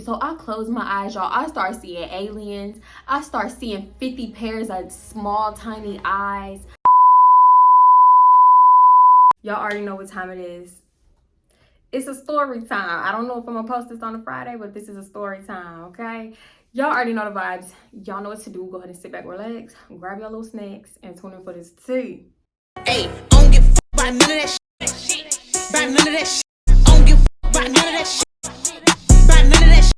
So I close my eyes, y'all. I start seeing aliens. I start seeing 50 pairs of small, tiny eyes. Y'all already know what time it is. It's a story time. I don't know if I'm gonna post this on a Friday, but this is a story time, okay? Y'all already know the vibes. Y'all know what to do. Go ahead and sit back, relax, grab your little snacks, and tune in for this tea. Hey, I don't give a fuck about none of that shit. About none of that shit. I don't give a fuck about none of that shit. About none of that shit.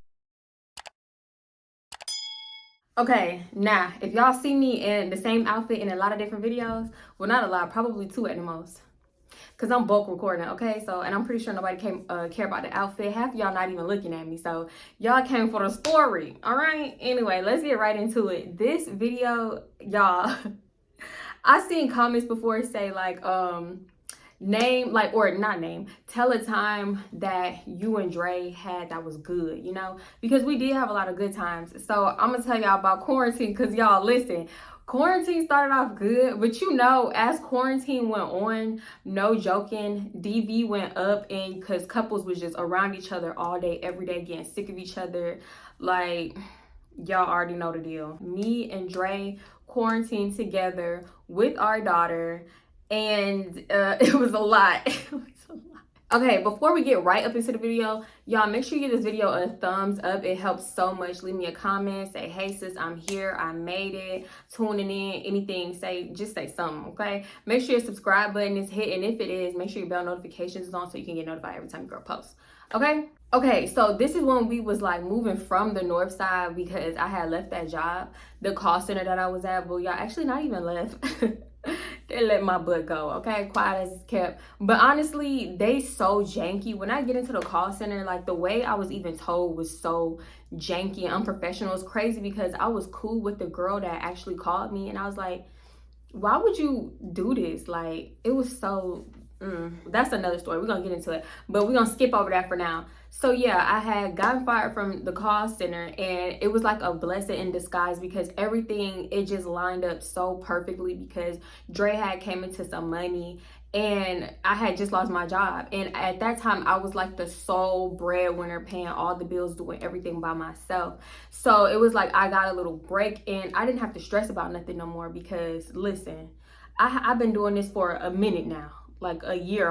Okay, now, if y'all see me in the same outfit in a lot of different videos, well, not a lot, probably 2 at the most. Because I'm bulk recording, okay? So, and I'm pretty sure nobody care about the outfit. Half of y'all not even looking at me. So, y'all came for the story, all right? Anyway, let's get right into it. This video, y'all, I seen comments before say like, name, like, or not name, tell a time that you and Dre had that was good, you know, because we did have a lot of good times. So I'm gonna tell y'all about quarantine, because y'all, listen, quarantine started off good, but you know, as quarantine went on, no joking, DV went up, and because couples was just around each other all day, every day, getting sick of each other. Like, y'all already know the deal. Me and Dre quarantined together with our daughter, and it was a lot. Okay, before we get right up into the video, y'all make sure you give this video a thumbs up. It helps so much. Leave me a comment, say, hey sis, I'm here, I made it, tuning in, anything, just say something, okay? Make sure your subscribe button is hit, and if it is, make sure your bell notifications is on so you can get notified every time your girl posts, okay? Okay, so this is when we was like moving from the north side, because I had left that job, the call center that I was at. Well, y'all, actually not even left. They let my butt go, okay? Quiet as it's kept. But honestly, they so janky. When I get into the call center, like, the way I was even told was so janky and unprofessional. It's crazy, because I was cool with the girl that actually called me, and I was like, why would you do this? Like, it was so that's another story. We're gonna get into it, but we're gonna skip over that for now. So yeah, I had gotten fired from the call center, and it was like a blessing in disguise, because everything, it just lined up so perfectly, because Dre had came into some money, and I had just lost my job, and at that time I was like the sole breadwinner, paying all the bills, doing everything by myself. So it was like I got a little break, and I didn't have to stress about nothing no more, because listen, I've been doing this for a minute now, like a year,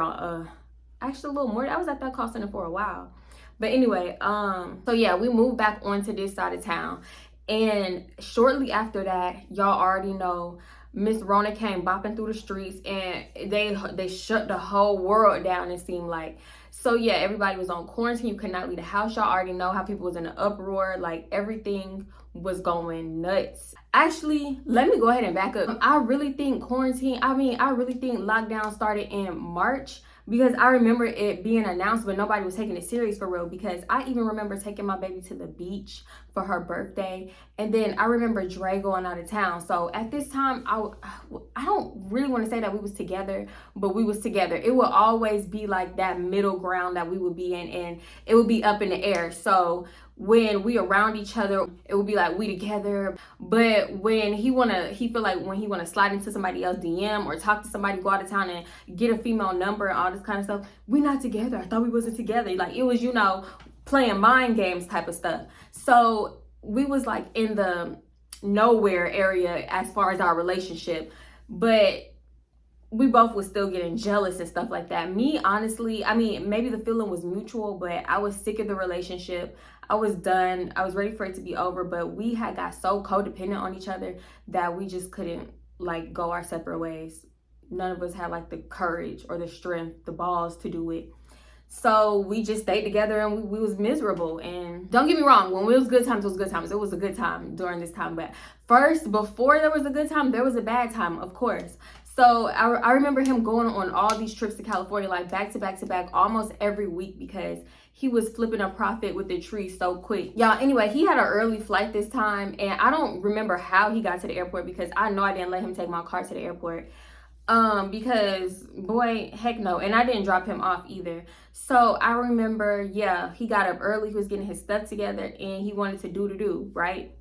actually a little more. I was at that call center for a while. But anyway, so yeah, we moved back onto this side of town, and shortly after that, y'all already know, Miss Rona came bopping through the streets, and they shut the whole world down, it seemed like. So yeah, everybody was on quarantine. You could not leave the house. Y'all already know how people was in an uproar. Like, everything was going nuts. Actually, let me go ahead and back up. I really think lockdown started in March, because I remember it being announced, but nobody was taking it serious for real, because I even remember taking my baby to the beach for her birthday, and then I remember Dre going out of town. So at this time, I don't really want to say that we was together, but we was together. It would always be like that middle ground that we would be in, and it would be up in the air. So when we around each other, it would be like we together. But when he feel like when he wanna slide into somebody else DM, or talk to somebody, go out of town and get a female number and all this kind of stuff, we not together. I thought we wasn't together. Like, it was, you know, playing mind games type of stuff. So we was like in the nowhere area as far as our relationship, but we both was still getting jealous and stuff like that. Me, honestly, I mean, maybe the feeling was mutual, but I was sick of the relationship. I was done. I was ready for it to be over, but we had got so codependent on each other that we just couldn't, like, go our separate ways. None of us had like the courage or the strength, the balls to do it. So we just stayed together, and we was miserable. And don't get me wrong, when it was good times, it was good times. It was a good time during this time. But first, before there was a good time, there was a bad time, of course. So I remember him going on all these trips to California, like back to back to back, almost every week, because he was flipping a profit with the tree so quick. Y'all, anyway, he had an early flight this time, and I don't remember how he got to the airport, because I know I didn't let him take my car to the airport. Because boy, heck no. And I didn't drop him off either. So I remember, yeah, he got up early, he was getting his stuff together, and he wanted to do, right?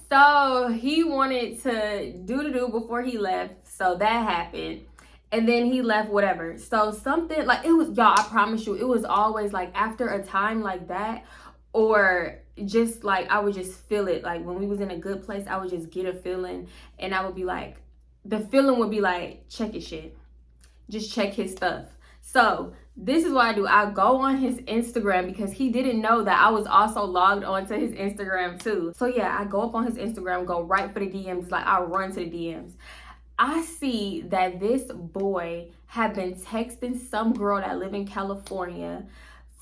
So he wanted to do before he left. So that happened. And then he left, whatever. So something like, it was, y'all, I promise you, it was always like after a time like that, or just like I would just feel it. Like when we was in a good place, I would just get a feeling, and I would be like, the feeling would be like, check his shit, just check his stuff. So this is what I do. I go on his Instagram because he didn't know that I was also logged onto his Instagram too. So yeah, I go up on his Instagram, go right for the DMs. Like I run to the DMs. I see that this boy had been texting some girl that live in California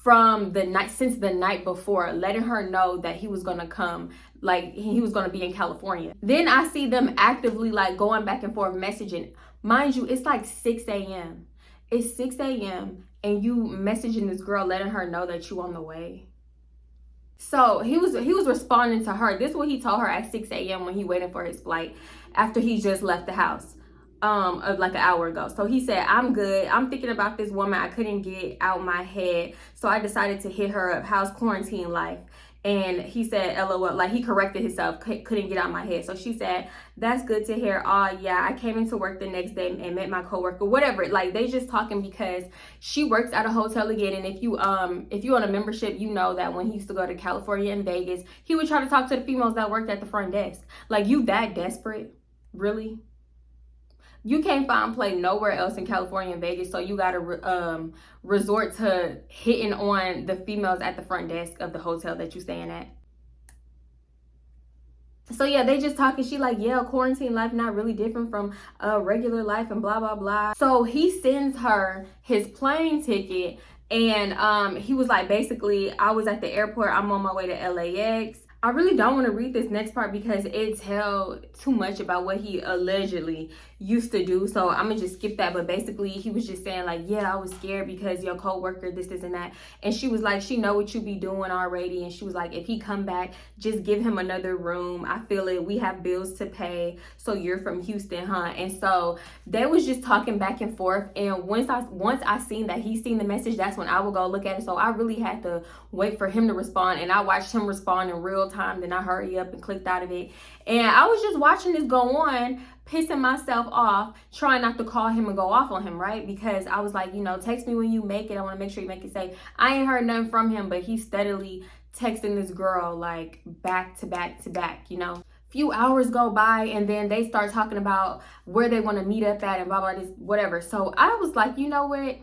since the night before, letting her know that he was gonna come, like he was gonna be in California. Then I see them actively like going back and forth messaging. Mind you, it's like 6 a.m. It's 6 a.m. and you messaging this girl letting her know that you on the way. So he was responding to her. This is what he told her at 6 a.m. when he waited for his flight after he just left the house. Like an hour ago. So he said, I'm good. I'm thinking about this woman. I couldn't get out my head. So I decided to hit her up. How's quarantine life? And he said, LOL, like he corrected himself, couldn't get out my head. So she said, that's good to hear. Oh yeah, I came into work the next day and met my coworker, whatever. Like they just talking because she works at a hotel again. And if you on a membership, you know that when he used to go to California and Vegas, he would try to talk to the females that worked at the front desk. Like, you that desperate? Really? You can't find play nowhere else in California and Vegas, so you gotta resort to hitting on the females at the front desk of the hotel that you staying at. So yeah, they just talking. She like, yeah, quarantine life not really different from regular life and blah blah blah. So he sends her his plane ticket, and he was like, basically, I was at the airport. I'm on my way to LAX. I really don't want to read this next part because it tells too much about what he allegedly used to do. So I'm gonna just skip that. But basically, he was just saying like, yeah, I was scared because your coworker, this, and that. And she was like, she know what you be doing already. And she was like, if he come back, just give him another room. I feel it. We have bills to pay. So you're from Houston, huh? And so they was just talking back and forth. And once I seen that he seen the message, that's when I would go look at it. So I really had to wait for him to respond. And I watched him respond in real time. Then I hurry up and clicked out of it. And I was just watching this go on, pissing myself off, trying not to call him and go off on him, right? Because I was like, you know, text me when you make it. I want to make sure you make it safe. I ain't heard nothing from him, but he's steadily texting this girl like back to back to back, you know. Few hours go by and then they start talking about where they want to meet up at and blah blah this whatever. So I was like, you know what?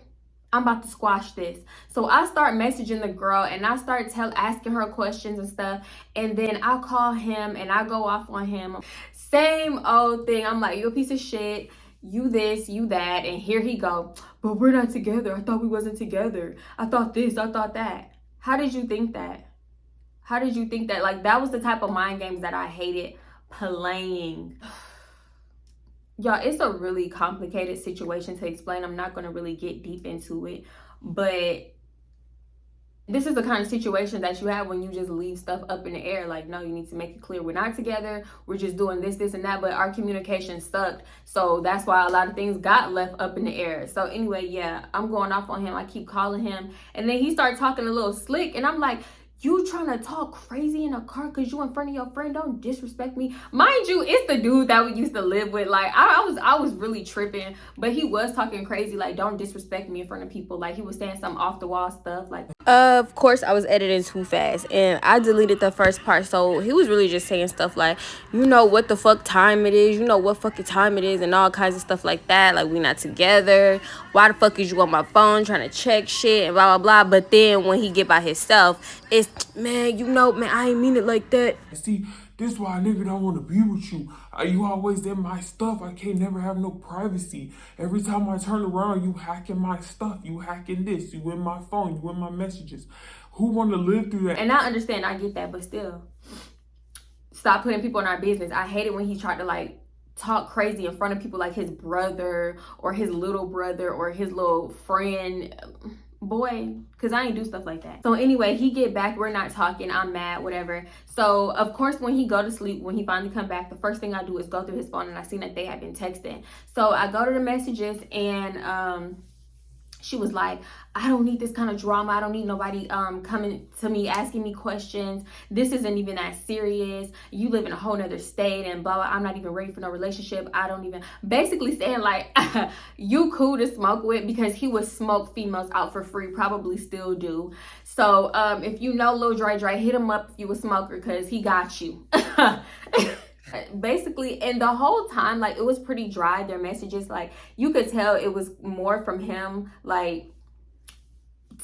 I'm about to squash this. So I start messaging the girl and I start asking her questions and stuff. And then I call him and I go off on him. Same old thing. I'm like, you a piece of shit. You this, you that. And here he go. But we're not together. I thought we wasn't together. I thought this, I thought that. How did you think that? How did you think that? Like, that was the type of mind games that I hated playing. Y'all, it's a really complicated situation to explain. I'm not going to really get deep into it. But this is the kind of situation that you have when you just leave stuff up in the air. Like, no, you need to make it clear we're not together. We're just doing this, and that. But our communication sucked. So that's why a lot of things got left up in the air. So anyway, yeah, I'm going off on him. I keep calling him. And then he started talking a little slick. And I'm like, you trying to talk crazy in a car because you in front of your friend? Don't disrespect me. Mind you, it's the dude that we used to live with. Like, I was really tripping, but he was talking crazy. Like, don't disrespect me in front of people. Like, he was saying some off the wall stuff. Like, of course, I was editing too fast and I deleted the first part. So he was really just saying stuff like, you know what the fuck time it is, you know what fucking time it is, and all kinds of stuff like that. Like, we not together. Why the fuck is you on my phone trying to check shit and blah blah blah. But then when he get by himself, it's, man, you know, man, I ain't mean it like that. See, this why a nigga don't want to be with you. You always in my stuff. I can't never have no privacy. Every time I turn around, you hacking my stuff. You hacking this. You in my phone. You in my messages. Who want to live through that? And I understand, I get that, but still, stop putting people in our business. I hate it when he tried to like talk crazy in front of people, like his brother or his little brother or his little friend. Boy, because I ain't do stuff like that. So anyway, he get back, we're not talking, I'm mad, whatever. So of course, when he go to sleep, when he finally come back, the first thing I do is go through his phone, and I seen that they had been texting. So I go to the messages, and She was like, I don't need this kind of drama. I don't need nobody coming to me asking me questions. This isn't even that serious. You live in a whole nother state and blah, blah. I'm not even ready for no relationship. I don't even, basically saying like, you cool to smoke with, because he would smoke females out for free, probably still do. So if you know Lil Dre, hit him up if you a smoker, because he got you. Basically, and the whole time, like, it was pretty dry, their messages. Like, you could tell it was more from him, like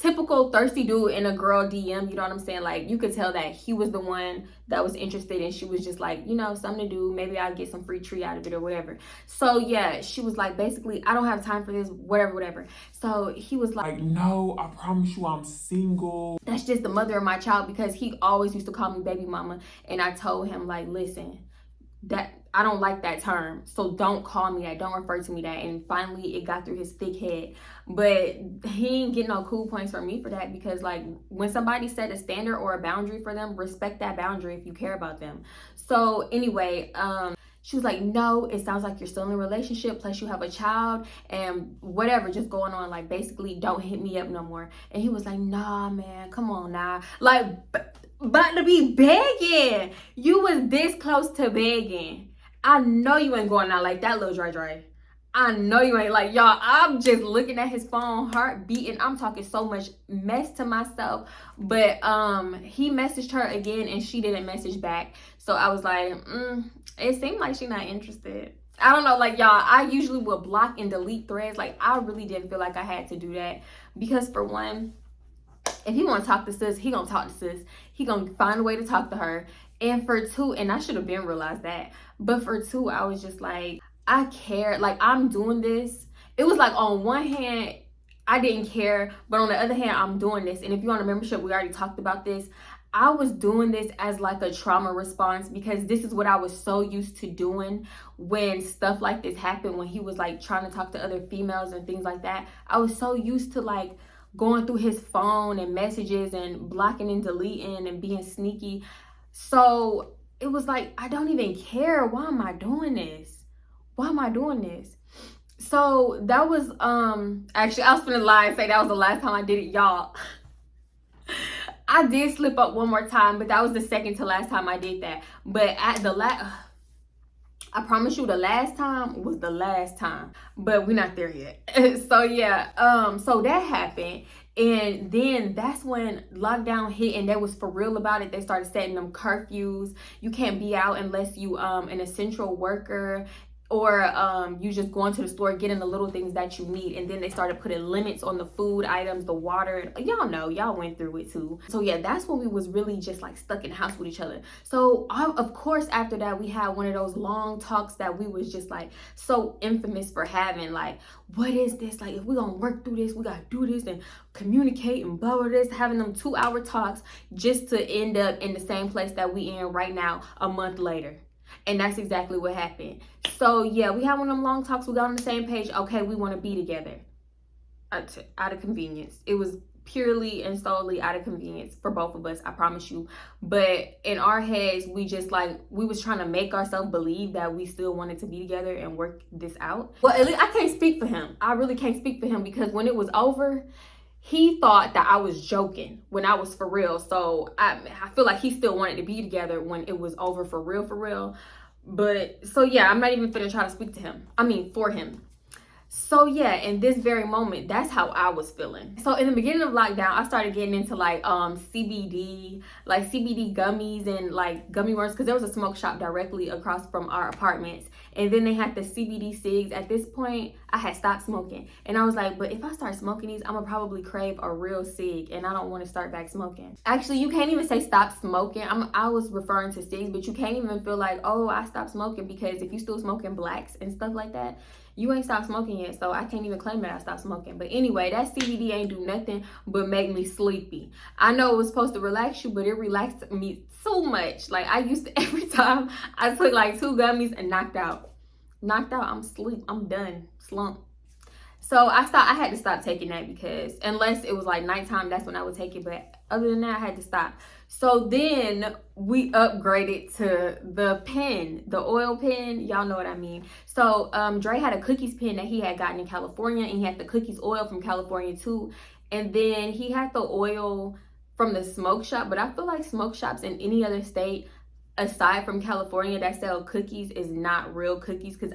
typical thirsty dude in a girl DM, you know what I'm saying? Like, you could tell that he was the one that was interested, and she was just like, you know, something to do, maybe I'll get some free tree out of it or whatever. So yeah, she was like, basically, I don't have time for this, whatever. So he was like, no, I promise you I'm single. That's just the mother of my child, because he always used to call me baby mama, and I told him, like, listen, that I don't like that term, so don't call me that, don't refer to me that. And finally it got through his thick head, but he ain't get no cool points from me for that, because like, when somebody set a standard or a boundary for them, respect that boundary if you care about them. So anyway, she was like, no, it sounds like you're still in a relationship, plus you have a child and whatever, just going on, like, basically don't hit me up no more. And he was like, nah man, come on now, like, about to be begging. You was this close to begging. I know you ain't going out like that, Lil Dre. I know you ain't. Like, y'all, I'm just looking at his phone, heart beating. I'm talking so much mess to myself. But he messaged her again and she didn't message back. So I was like, it seemed like she's not interested. I don't know, like, y'all, I usually will block and delete threads. Like, I really didn't feel like I had to do that, because for one, if he want to talk to sis, he gonna talk to sis. He gonna find a way to talk to her. And for two, and I should have been realized that, but for two, I was just like, I care. Like, I'm doing this. It was like, on one hand, I didn't care, but on the other hand, I'm doing this. And if you're on a membership, we already talked about this. I was doing this as like a trauma response, because this is what I was so used to doing when stuff like this happened, when he was like trying to talk to other females and things like that. I was so used to like going through his phone and messages and blocking and deleting and being sneaky. So it was like, I don't even care. Why am I doing this? Why am I doing this? So that was, actually, I was finna lie and say that was the last time I did it, y'all. I did slip up one more time, but that was the second to last time I did that. But at the I promise you, the last time was the last time, but we're not there yet. So yeah, so that happened. And then that's when lockdown hit, and they was for real about it. They started setting them curfews. You can't be out unless you an essential worker, or you just going to the store getting the little things that you need. And then they started putting limits on the food items, the water. Y'all know, y'all went through it too. So yeah, that's when we was really just like stuck in the house with each other. So of course, after that, we had one of those long talks that we was just like so infamous for having. Like, what is this? Like, if we gonna work through this, we gotta do this and communicate and blah blah this, having them 2-hour talks just to end up in the same place that we in right now a month later. And that's exactly what happened. So yeah, we had one of them long talks. We got on the same page. Okay, we want to be together. Out of convenience. It was purely and solely out of convenience for both of us, I promise you. But in our heads, we just like, we was trying to make ourselves believe that we still wanted to be together and work this out. Well, at least I can't speak for him. I really can't speak for him, because when it was over, he thought that I was joking when I was for real. So I feel like he still wanted to be together when it was over for real. But so yeah, I'm not even finna try to speak to him. I mean, for him. So yeah, in this very moment, that's how I was feeling. So in the beginning of lockdown, I started getting into like CBD gummies and like gummy worms, because there was a smoke shop directly across from our apartments. And then they had the CBD cigs. At this point, I had stopped smoking. And I was like, but if I start smoking these, I'm gonna probably crave a real cig, and I don't want to start back smoking. Actually, you can't even say stop smoking. I was referring to cigs, but you can't even feel like, oh, I stopped smoking, because if you still smoking blacks and stuff like that, you ain't stopped smoking yet. So I can't even claim that I stopped smoking. But anyway, that CBD ain't do nothing but make me sleepy. I know it was supposed to relax you, but it relaxed me so much. Like, I used to, every time I took like 2 gummies and knocked out, I'm asleep, I'm done, slump. So I had to stop taking that, because unless it was like nighttime, that's when I would take it. But other than that, I had to stop. So then we upgraded to the pen, the oil pen. Y'all know what I mean. So Dre had a cookies pen that he had gotten in California, and he had the cookies oil from California too. And then he had the oil from the smoke shop. But I feel like smoke shops in any other state aside from California that sell cookies is not real cookies, because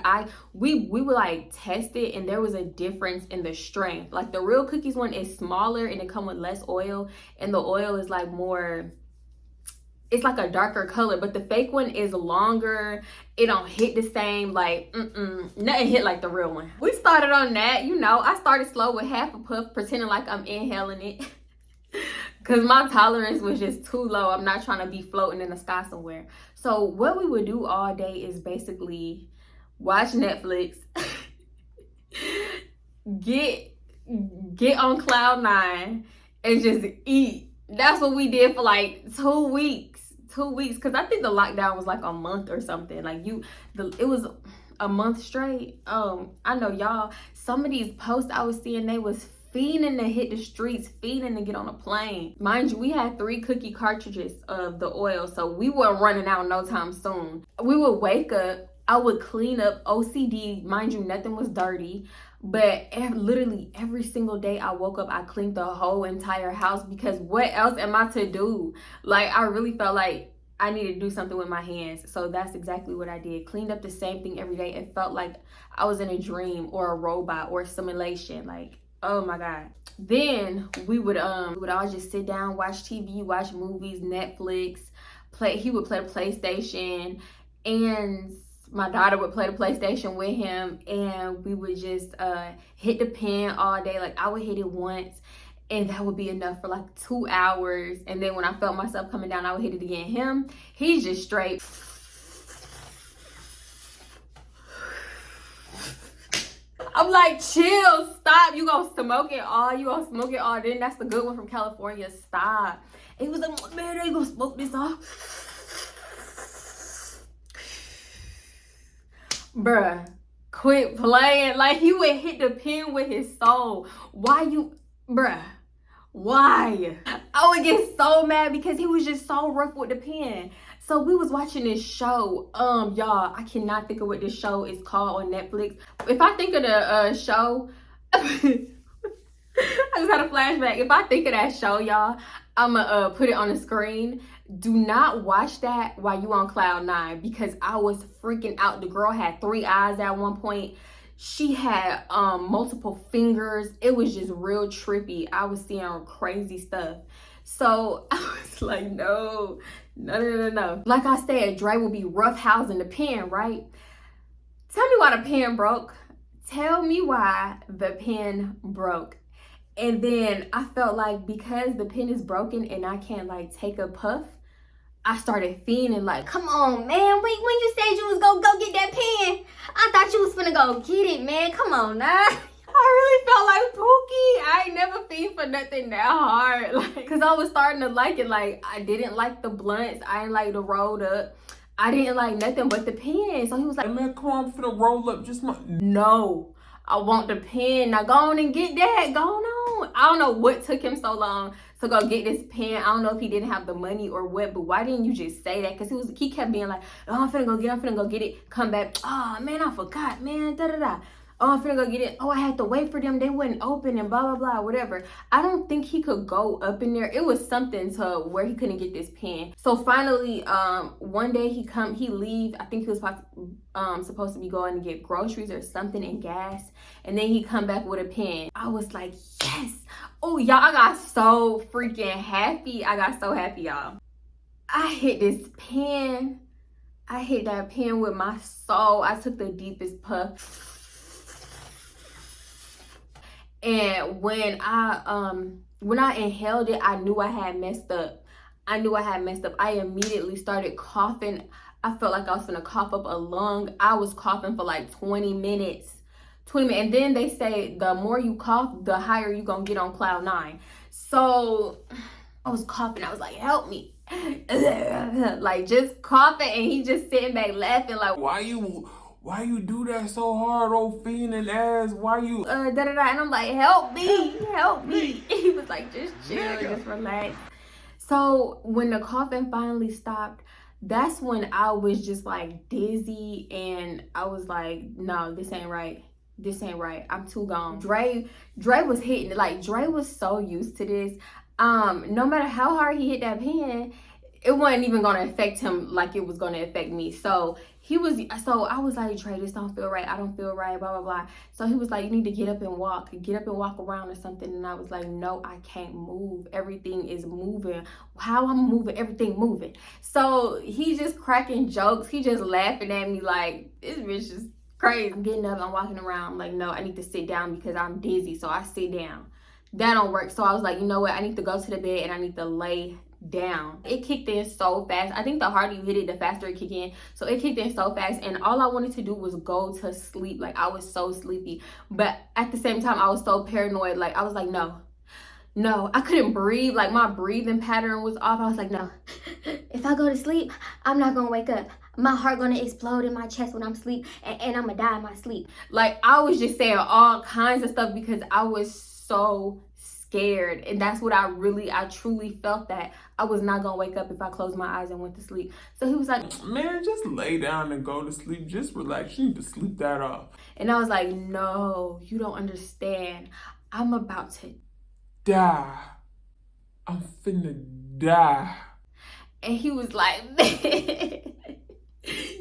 we would like test it, and there was a difference in the strength. Like the real cookies one is smaller and it come with less oil, and the oil is like more, it's like a darker color, but the fake one is longer. It don't hit the same, like nothing hit like the real one. We started on that, you know. I started slow with half a puff, pretending like I'm inhaling it. Because my tolerance was just too low. I'm not trying to be floating in the sky somewhere. So what we would do all day is basically watch Netflix, get on cloud nine, and just eat. That's what we did for like 2 weeks. 2 weeks, because I think the lockdown was like a month or something. Like it was a month straight. I know y'all, some of these posts I was seeing, they was fiending to hit the streets, fiending to get on a plane. Mind you, we had 3 cookie cartridges of the oil, so we weren't running out no time soon. We would wake up, I would clean up, OCD, mind you, nothing was dirty, but literally every single day I woke up, I cleaned the whole entire house, because what else am I to do? Like, I really felt like I needed to do something with my hands. So that's exactly what I did. Cleaned up the same thing every day. It felt like I was in a dream or a robot or a simulation. Like, oh my God. Then we would all just sit down, watch TV, watch movies, Netflix, he would play the PlayStation, and my daughter would play the PlayStation with him, and we would just hit the pen all day. Like I would hit it once, and that would be enough for like 2 hours. And then when I felt myself coming down, I would hit it again. He's just straight. I'm like, chill, stop. You gonna smoke it all. Then that's the good one from California. Stop. And he was like, man, they gonna smoke this off. Bruh, quit playing. Like, he would hit the pen with his soul. Bruh, why? I would get so mad because he was just so rough with the pen. So we was watching this show. Y'all, I cannot think of what this show is called on Netflix. If I think of the show, I just had a flashback. If I think of that show, y'all, I'ma put it on the screen. Do not watch that while you on cloud nine, because I was freaking out. The girl had 3 eyes at one point. She had multiple fingers. It was just real trippy. I was seeing crazy stuff. So I was like, no. Like I said, Dre will be roughhousing the pen, right? Tell me why the pen broke. Tell me why the pen broke. And then I felt like, because the pen is broken and I can't like take a puff, I started fiending like, come on, man. Wait, when you said you was gonna go get that pen, I thought you was finna go get it, man. Come on now. I really felt like Pookie. I ain't never fiend for nothing that hard. Like, cause I was starting to like it. Like, I didn't like the blunts. I didn't like the rolled up. I didn't like nothing but the pen. So he was like, man, come on, I'm finna roll up just my... No, I want the pen. Now go on and get that. Go on. I don't know what took him so long to go get this pen. I don't know if he didn't have the money or what, but why didn't you just say that? Because he kept being like, oh, I'm finna go get it. Come back. Oh, man, I forgot, man. Oh, I'm finna go get it. Oh, I had to wait for them. They wouldn't open and blah, blah, blah, whatever. I don't think he could go up in there. It was something to where he couldn't get this pen. So finally, one day he leave. I think he was supposed to be going to get groceries or something and gas. And then he come back with a pen. I was like, yes. Oh, y'all, I got so freaking happy. I got so happy, y'all. I hit this pen. I hit that pen with my soul. I took the deepest puff. And when I inhaled it, I knew I had messed up. I immediately started coughing. I felt like I was gonna cough up a lung. I was coughing for like 20 minutes. And then they say the more you cough, the higher you gonna get on cloud nine. So I was coughing. I was like, help me. Like, just coughing, and he just sitting back laughing like, Why you do that so hard, old fiending ass? Why you... And I'm like, help me. He was like, just chill, just relax. So when the coughing finally stopped, that's when I was just like dizzy, and I was like, no, this ain't right. This ain't right. I'm too gone. Dre was hitting it. Like, Dre was so used to this. No matter how hard he hit that pen, it wasn't even gonna affect him like it was gonna affect me. So I was like, Dre, this don't feel right. I don't feel right, blah, blah, blah. So he was like, you need to get up and walk around or something. And I was like, no, I can't move. Everything is moving. How I'm moving, everything moving. So he just cracking jokes. He just laughing at me like, this bitch is crazy. I'm getting up, I'm walking around. I'm like, no, I need to sit down because I'm dizzy. So I sit down. That don't work. So I was like, you know what? I need to go to the bed and I need to lay down. It kicked in so fast. I think the harder you hit it, the faster it kicked in. So it kicked in so fast, and all I wanted to do was go to sleep. Like, I was so sleepy, but at the same time I was so paranoid. Like, I was like, no, I couldn't breathe. Like, my breathing pattern was off. I was like, no, if I go to sleep, I'm not gonna wake up. My heart gonna explode in my chest when I'm asleep, and I'm gonna die in my sleep. Like, I was just saying all kinds of stuff because I was so scared. And that's what I truly felt, that I was not gonna wake up if I closed my eyes and went to sleep. So he was like, man, just lay down and go to sleep. Just relax. You need to sleep that off. And I was like, no, you don't understand. I'm about to Die. I'm finna die. And he was like,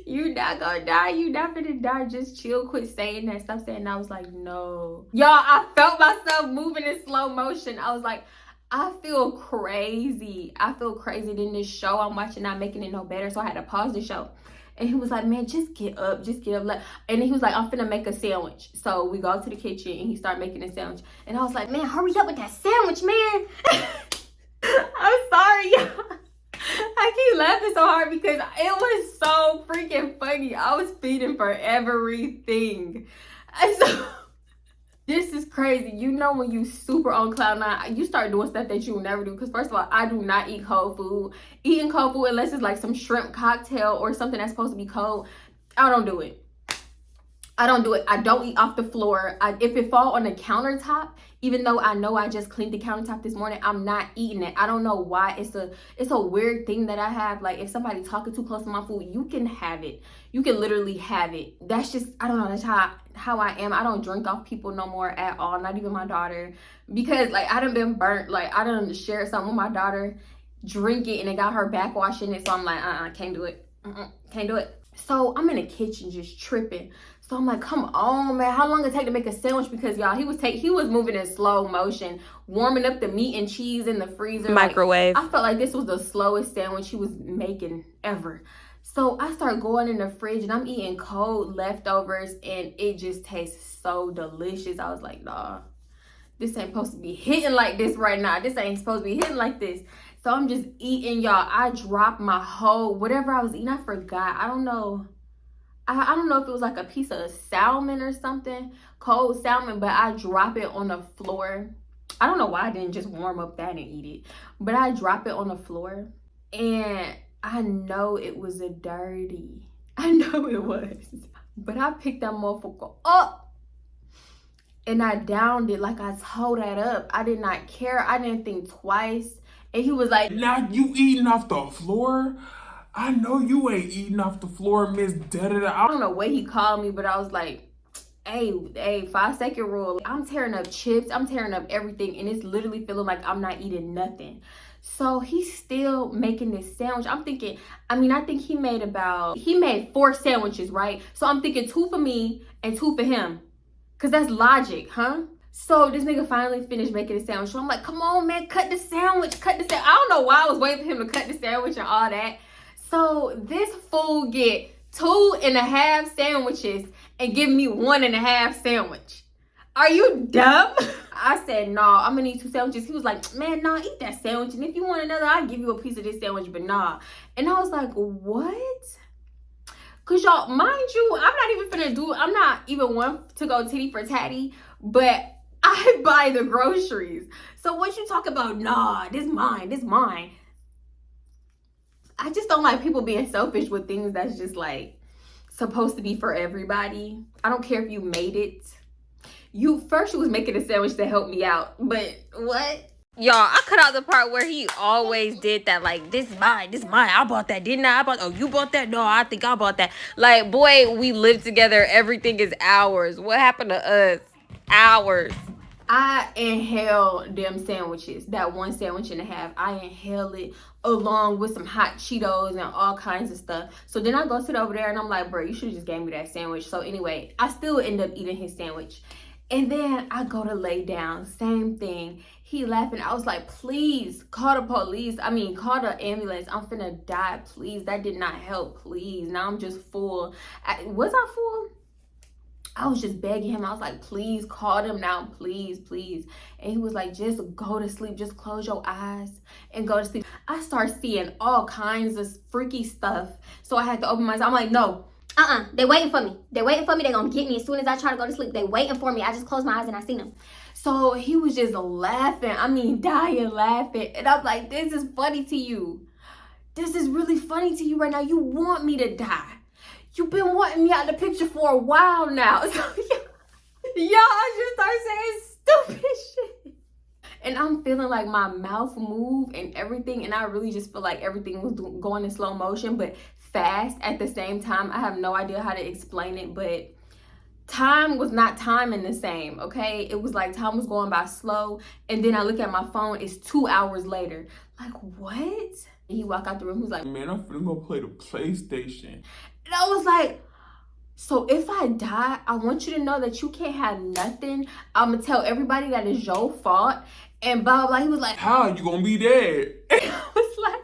you not gonna die, you not finna die, just chill, quit saying that, stop saying that. I was like, no. Y'all, I felt myself moving in slow motion. I was like, I feel crazy. Then this show I'm watching not making it no better, so I had to pause the show. And he was like, man, just get up. And he was like, I'm finna make a sandwich. So we go to the kitchen and he started making a sandwich. And I was like, man, hurry up with that sandwich, man. I'm sorry, y'all. I keep laughing so hard because it was so freaking funny. I was feeding for everything. And so this is crazy. You know, when you super on cloud nine, you start doing stuff that you would never do. Because first of all, I do not eat cold food. Eating cold food, unless it's like some shrimp cocktail or something that's supposed to be cold, I don't do it. I don't eat off the floor. If it fall on the countertop, even though I know I just cleaned the countertop this morning, I'm not eating it. I don't know why. It's a weird thing that I have. Like, if somebody talking too close to my food, you can have it. You can literally have it. That's just, I don't know. That's how I am. I don't drink off people no more at all. Not even my daughter. Because, like, I done been burnt. Like, I done shared something with my daughter, drink it, and it got her backwashing it. So I'm like, can't do it. Can't do it. So I'm in the kitchen just tripping. So I'm like, come on, man. How long it take to make a sandwich? Because, y'all, he was moving in slow motion, warming up the meat and cheese in the freezer. Microwave. Like, I felt like this was the slowest sandwich he was making ever. So I start going in the fridge and I'm eating cold leftovers and it just tastes so delicious. I was like, nah, this ain't supposed to be hitting like this right now. This ain't supposed to be hitting like this. So I'm just eating, y'all. I dropped my whole, whatever I was eating, I forgot. I don't know if it was like a piece of salmon or something, cold salmon, but I drop it on the floor. I don't know why I didn't just warm up that and eat it, but I drop it on the floor and I know it was dirty. I know it was, but I picked that motherfucker up and I downed it like I tore that up. I did not care. I didn't think twice. And he was like, now you eating off the floor? I know you ain't eating off the floor, Miss Da-da-da. I don't know what he called me, but I was like, hey, 5-second rule. I'm tearing up chips. I'm tearing up everything. And it's literally feeling like I'm not eating nothing. So he's still making this sandwich. I'm thinking, I think he made 4 sandwiches, right? So I'm thinking 2 for me and 2 for him. Because that's logic, huh? So this nigga finally finished making the sandwich. So I'm like, come on, man, cut the sandwich. I don't know why I was waiting for him to cut the sandwich and all that. So this fool get 2.5 sandwiches and give me 1.5 sandwich. Are you dumb? I said, nah, I'm gonna need 2 sandwiches. He was like, man, nah, eat that sandwich. And if you want another, I'll give you a piece of this sandwich, but nah. And I was like, what? Cause y'all, mind you, I'm not even one to go titty for tatty, but I buy the groceries. So what you talk about, nah, this mine. I just don't like people being selfish with things that's just like supposed to be for everybody. I don't care if you made it. You was making a sandwich to help me out, but what? Y'all, I cut out the part where he always did that. Like, this is mine. I bought that, didn't I? Oh, you bought that? No, I think I bought that. Like, boy, we live together. Everything is ours. What happened to us? Ours. I inhale them sandwiches, that one sandwich and a half. I inhale it along with some hot Cheetos and all kinds of stuff. So then I go sit over there and I'm like, bro, you should have just gave me that sandwich. So anyway, I still end up eating his sandwich. And then I go to lay down, same thing. He laughing. I was like, please call the police. I mean, call the ambulance. I'm finna die, please. That did not help, please. Now I'm just full. Was I full? I was just begging him. I was like, please call them now, please, please. And he was like, just go to sleep. Just close your eyes and go to sleep. I start seeing all kinds of freaky stuff. So I had to open my eyes. I'm like, no. They waiting for me. They waiting for me. They gonna get me as soon as I try to go to sleep. They waiting for me. I just closed my eyes and I seen them. So he was just laughing. I mean, dying laughing. And I'm like, this is funny to you. This is really funny to you right now. You want me to die. You've been wanting me out of the picture for a while now. So y'all just start saying stupid shit. And I'm feeling like my mouth move and everything. And I really just feel like everything was going in slow motion, but fast at the same time. I have no idea how to explain it, but time was not timing the same, okay? It was like time was going by slow. And then I look at my phone, it's 2 hours later. Like, what? And he walked out the room, he was like, Man, I'm finna go play the PlayStation. and I was like, so if I die, I want you to know that you can't have nothing. I'm gonna tell everybody that it's your fault. And blah, blah, blah. He was like, How you gonna be dead? I was like,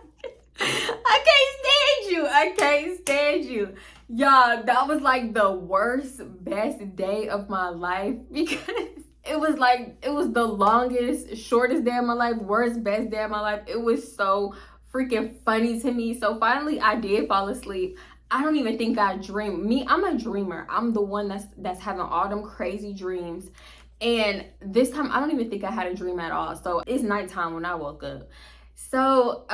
I can't stand you. I can't stand you. Y'all, that was like the worst, best day of my life because it was the longest, shortest day of my life, worst, best day of my life. It was so freaking funny to me. So finally I did fall asleep. I don't even think I dreamed. I'm a dreamer. I'm the one that's having all them crazy dreams. And this time I don't even think I had a dream at all. So it's nighttime when I woke up. So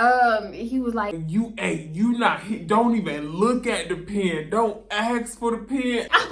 he was like, Don't even look at the pen. Don't ask for the pen. I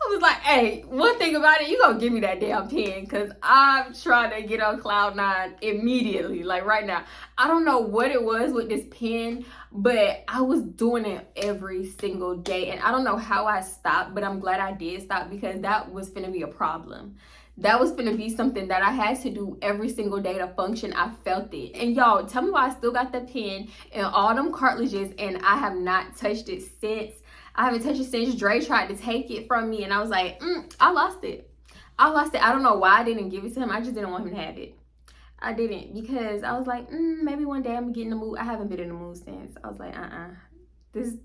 was like, hey, one thing about it, you gonna give me that damn pen because I'm trying to get on cloud nine immediately, like right now. I don't know what it was with this pen, but I was doing it every single day. And I don't know how I stopped, but I'm glad I did stop because that was finna be a problem. That was finna be something that I had to do every single day to function. I felt it. And y'all, tell me why I still got the pen and all them cartridges and I have not touched it since. I haven't touched it since Dre tried to take it from me and I was like, I lost it. I don't know why I didn't give it to him. I just didn't want him to have it. I didn't because I was like, maybe one day I'm gonna get in the mood. I haven't been in the mood since. I was like, this is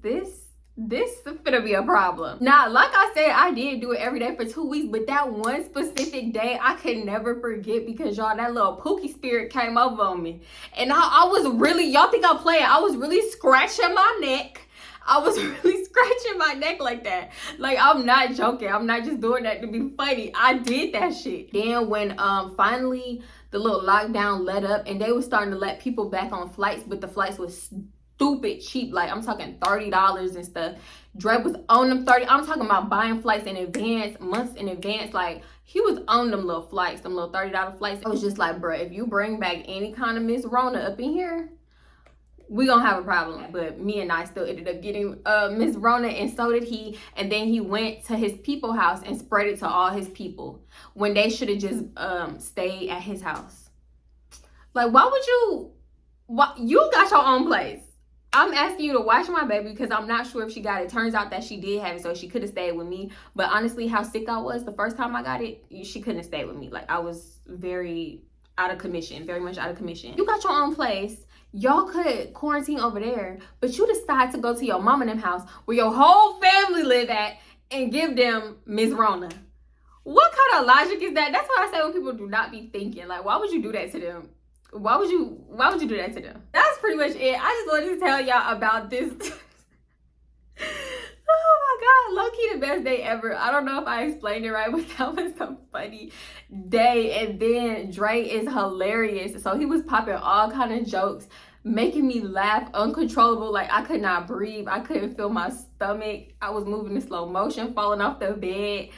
gonna be a problem. Now, like I said, I did do it every day for 2 weeks, but that one specific day I could never forget because y'all, that little Pookie spirit came over on me. And I was really, y'all think I'm playing, I was really scratching my neck. I was really scratching my neck like that. Like, I'm not joking. I'm not just doing that to be funny. I did that shit. Then when finally the little lockdown let up and they were starting to let people back on flights, but the flights was stupid cheap. Like, I'm talking $30 and stuff. Dre was on them 30. I'm talking about buying flights in advance, months in advance. Like, he was on them little flights, them little $30 flights. I was just like, bro, if you bring back any kind of Miss Rona up in here, we gonna have a problem. But me and I still ended up getting Miss Rona, and so did he. And then he went to his people house and spread it to all his people when they should have just stayed at his house. Like, why would you got your own place? I'm asking you to watch my baby because I'm not sure if she got it. Turns out that she did have it, so she could have stayed with me. But honestly, how sick I was the first time I got it, she couldn't have stayed with me. Like, I was very out of commission, very much out of commission. You got your own place. Y'all could quarantine over there, but you decide to go to your mom and them house where your whole family live at and give them Miss Rona. What kind of logic is that? That's what I say when people do not be thinking. Like, why would you do that to them? Why would you do that to them? That's pretty much it. I just wanted to tell y'all about this. Oh my God, low-key the best day ever. I don't know if I explained it right, but that was a funny day. And then Dre is hilarious. So he was popping all kind of jokes, making me laugh uncontrollable. Like, I could not breathe. I couldn't feel my stomach. I was moving in slow motion, falling off the bed.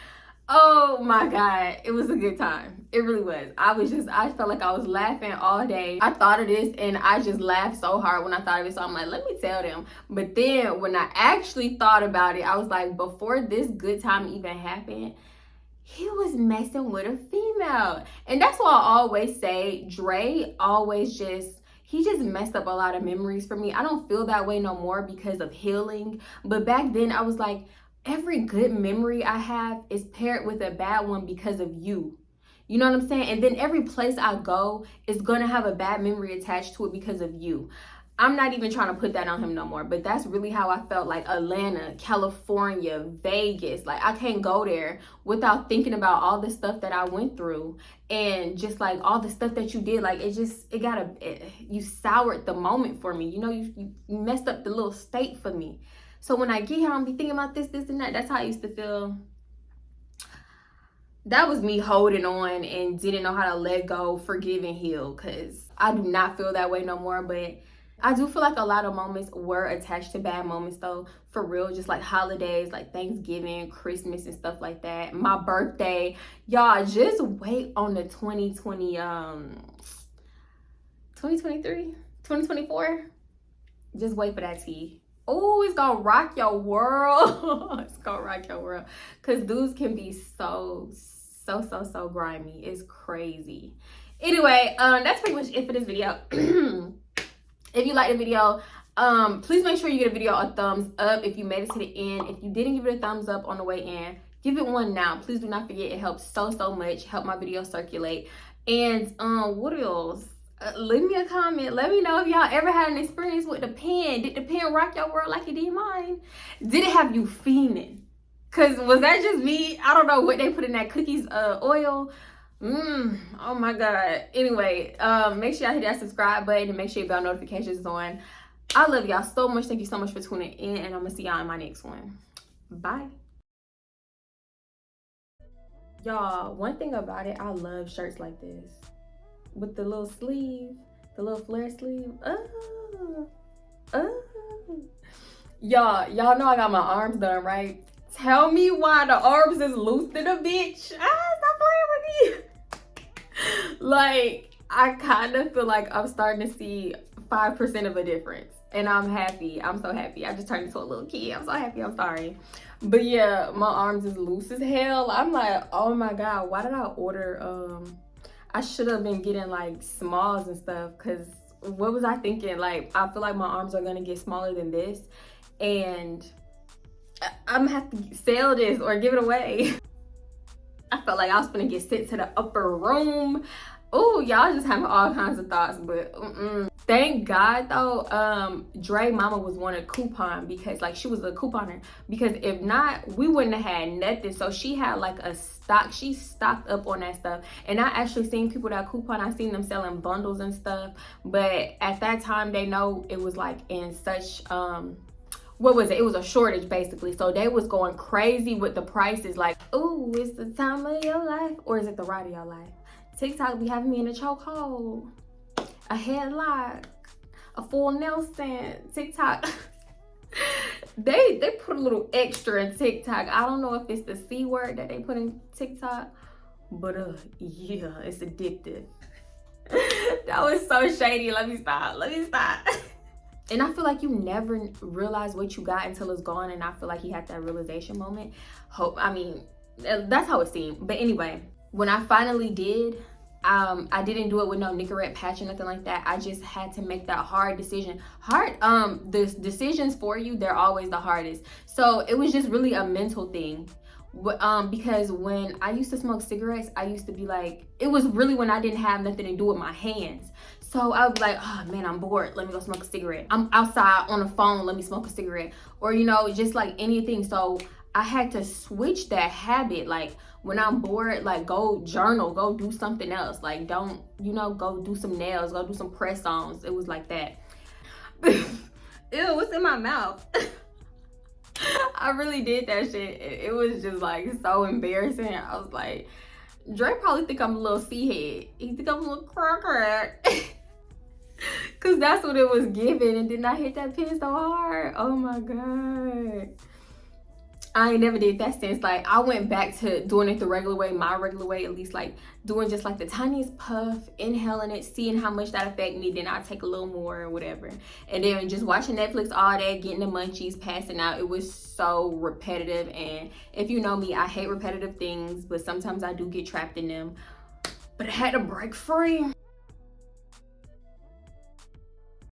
Oh my God. It was a good time. It really was. I felt like I was laughing all day. I thought of this and I just laughed so hard when I thought of it. So I'm like, let me tell them. But then when I actually thought about it, I was like, before this good time even happened, he was messing with a female. And that's why I always say Dre he just messed up a lot of memories for me. I don't feel that way no more because of healing. But back then I was like, every good memory I have is paired with a bad one because of you. You know what I'm saying? And then every place I go is gonna have a bad memory attached to it because of you. I'm not even trying to put that on him no more, but that's really how I felt. Like Atlanta, California, Vegas. Like I can't go there without thinking about all the stuff that I went through and just like all the stuff that you did. Like you soured the moment for me. You know, you messed up the little state for me. So when I get here, I'm be thinking about this, and that. That's how I used to feel. That was me holding on and didn't know how to let go, forgive, and heal. Because I do not feel that way no more. But I do feel like a lot of moments were attached to bad moments, though. For real, just like holidays, like Thanksgiving, Christmas, and stuff like that. My birthday. Y'all, just wait on the 2024. Just wait for that tea. Oh, it's gonna rock your world. It's gonna rock your world. Cause dudes can be so grimy. It's crazy. Anyway, that's pretty much it for this video. If you like the video, please make sure you give the video a thumbs up if you made it to the end. If you didn't give it a thumbs up on the way in, give it one now. Please do not forget, it helps so much. Help my video circulate. And what else? Leave me a comment. Let me know if y'all ever had an experience with the pen. Did the pen rock your world like it did mine? Did it have you fiending? Cause was that just me? I don't know what they put in that cookies oil. Oh my God. Anyway, make sure y'all hit that subscribe button and make sure your bell notifications is on. I love y'all so much. Thank you so much for tuning in, and I'm gonna see y'all in my next one. Bye. Y'all, one thing about it, I love shirts like this. With the little sleeve, the little flare sleeve. Y'all know I got my arms done, right? Tell me why the arms is loose than a bitch. Stop playing with me. Like, I kind of feel like I'm starting to see 5% of a difference. And I'm happy. I'm so happy. I just turned into a little kid. I'm so happy. I'm sorry. But yeah, my arms is loose as hell. I'm like, oh my God, why did I order I should have been getting like smalls and stuff, because what was I thinking? Like, I feel like my arms are gonna get smaller than this, and I'm gonna have to sell this or give it away. I felt like I was gonna get sent to the upper room. Oh, y'all just having all kinds of thoughts, but thank God though, Dre mama was one of coupon, because like she was a couponer, because if not, we wouldn't have had nothing. So she had like a stock, she stocked up on that stuff. And I actually seen people that coupon, I seen them selling bundles and stuff, but at that time they know it was like in such what was it? It was a shortage basically. So they was going crazy with the prices, like, ooh, it's the time of your life, or is it the ride of your life? TikTok be having me in a chokehold, a headlock, a full Nelson. TikTok, they put a little extra in TikTok. I don't know if it's the C word that they put in TikTok, but yeah, it's addictive. That was so shady. Let me stop. And I feel like you never realize what you got until it's gone, and I feel like he had that realization moment. I mean, that's how it seemed. But anyway, when I finally did, I didn't do it with no Nicorette patch or nothing like that. I just had to make that hard decision. The decisions for you, they're always the hardest. So it was just really a mental thing. Because when I used to smoke cigarettes, I used to be like, it was really when I didn't have nothing to do with my hands. So I would be like, oh man, I'm bored, let me go smoke a cigarette. I'm outside on the phone, let me smoke a cigarette. Or, you know, just like anything. So I had to switch that habit. Like, when I'm bored, like, go journal, go do something else. Like, don't, you know, go do some nails, go do some press-ons. It was like that. Ew, what's in my mouth? I really did that shit. It was just like so embarrassing. I was like, Dre probably think I'm a little C-head. He think I'm a little cracker. Cause that's what it was giving. And then I hit that pen so hard. Oh my God. I ain't never did that since. Like, I went back to doing it the regular way, my regular way, at least, like doing just like the tiniest puff, inhaling it, seeing how much that affect me, then I'll take a little more or whatever. And then just watching Netflix all day, getting the munchies, passing out. It was so repetitive. And if you know me, I hate repetitive things, but sometimes I do get trapped in them. But I had to break free.